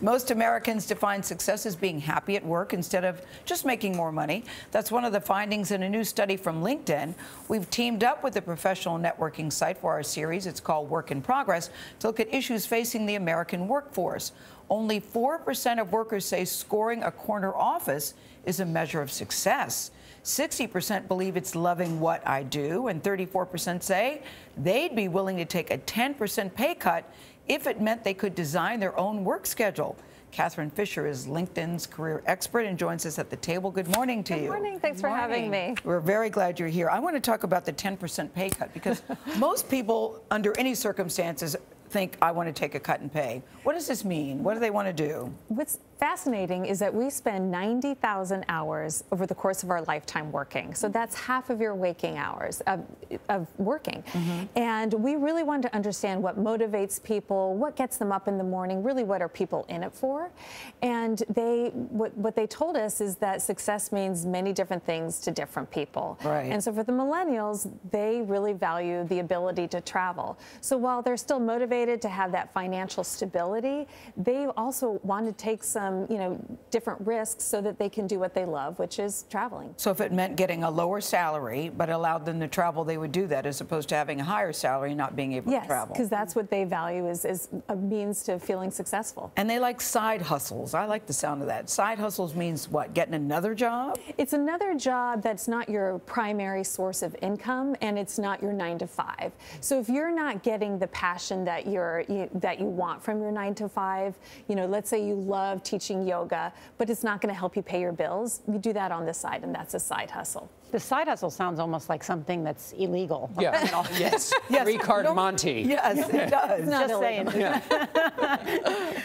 Most Americans define success as being happy at work instead of just making more money. That's one of the findings in a new study from LinkedIn. We've teamed up with the professional networking site for our series. It's called Work in Progress, to look at issues facing the American workforce. Only 4% of workers say scoring a corner office is a measure of success. 60% believe it's loving what I do, and 34% say they'd be willing to take a 10% pay cut if it meant they could design their own work schedule. Catherine Fisher is LinkedIn's career expert and joins us at the table. Good morning to you. Good morning. Thanks for having me. We're very glad you're here. I want to talk about the 10% pay cut because most people, under any circumstances, think I want to take a cut in pay. What does this mean? What do they want to do? What's fascinating is that we spend 90,000 hours over the course of our lifetime working. So that's half of your waking hours of working. And we really wanted to understand what motivates people, what gets them up in the morning, really what are people in it for. And what they told us is that success means many different things to different people. Right. And so for the millennials, they really value the ability to travel. So while they're still motivated to have that financial stability, they also want to take some, different risks so that they can do what they love, which is traveling. So if it meant getting a lower salary but allowed them to travel, they would do that, as opposed to having a higher salary and not being able to travel. Yes, because that's what they value is a means to feeling successful. And they like side hustles. I like the sound of that. Side hustles means what? Getting another job? It's another job that's not your primary source of income, and it's not your 9 to 5. So if you're not getting the passion that you want from your 9 to 5, let's say you love teaching yoga, but it's not going to help you pay your bills, you do that on the side, and that's a side hustle. The side hustle sounds almost like something that's illegal. Yeah. Yes. Three-card Monty. Yes, it does. It's not Just saying.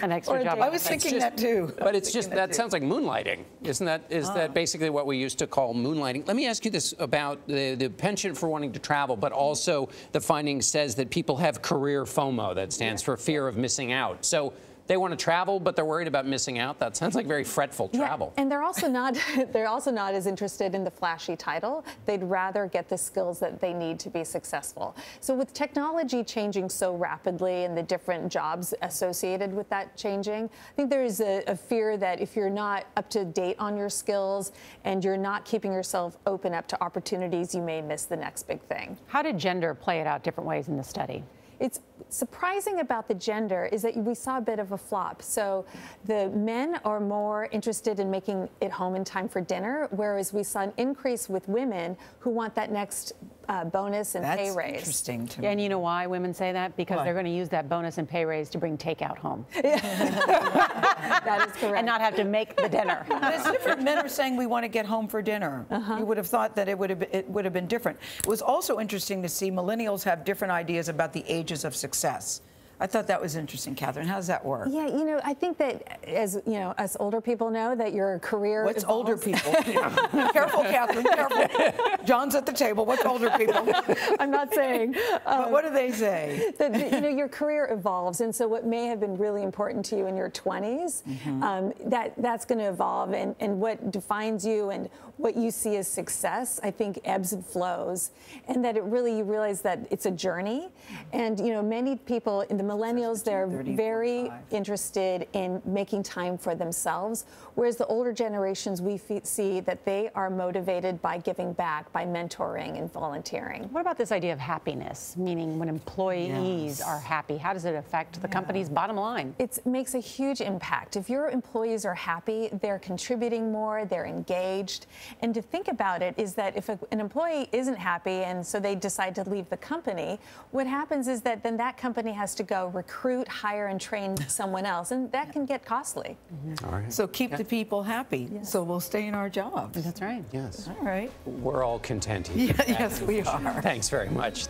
An extra job. I was thinking that too. But it's just, that sounds like moonlighting. Is that basically what we used to call moonlighting? Let me ask you this about the penchant for wanting to travel, but also the finding says that people have career FOMO, that stands for fear of missing out. So they want to travel, but they're worried about missing out. That sounds like very fretful travel. Yeah, and they're also not as interested in the flashy title. They'd rather get the skills that they need to be successful. So with technology changing so rapidly and the different jobs associated with that changing, I think there is a fear that if you're not up to date on your skills and you're not keeping yourself open up to opportunities, you may miss the next big thing. How did gender play it out different ways in the study? It's surprising about the gender is that we saw a bit of a flop. So the men are more interested in making it home in time for dinner, whereas we saw an increase with women who want that next bonus and pay raise. That's interesting to me. And you know why women say that? Because they're going to use that bonus and pay raise to bring takeout home. That is correct. And not have to make the dinner. But it's different. Men are saying we want to get home for dinner. You would have thought that it would have been different. It was also interesting to see millennials have different ideas about the ages of success. I thought that was interesting, Catherine. How does that work? Yeah, I think that as us older people know that your career. What's evolves. older people? Careful, Catherine. Careful. John's at the table. What's older people? I'm not saying. But what do they say? That your career evolves, and so what may have been really important to you in your 20s, that's going to evolve, and what defines you and what you see as success, I think, ebbs and flows, and that you realize that it's a journey, and many people in the millennials, they're very interested in making time for themselves, whereas the older generations, we see that they are motivated by giving back, by mentoring and volunteering. What about this idea of happiness, meaning when employees are happy, how does it affect the company's bottom line? It makes a huge impact. If your employees are happy, they're contributing more, they're engaged. And to think about it is that if an employee isn't happy and so they decide to leave the company, what happens is that then that company has to go recruit, hire, and train someone else, and that can get costly. All right. So keep the people happy, so we'll stay in our jobs. That's right. Yes. All right. We're all content here. Yes, we are. Thanks very much.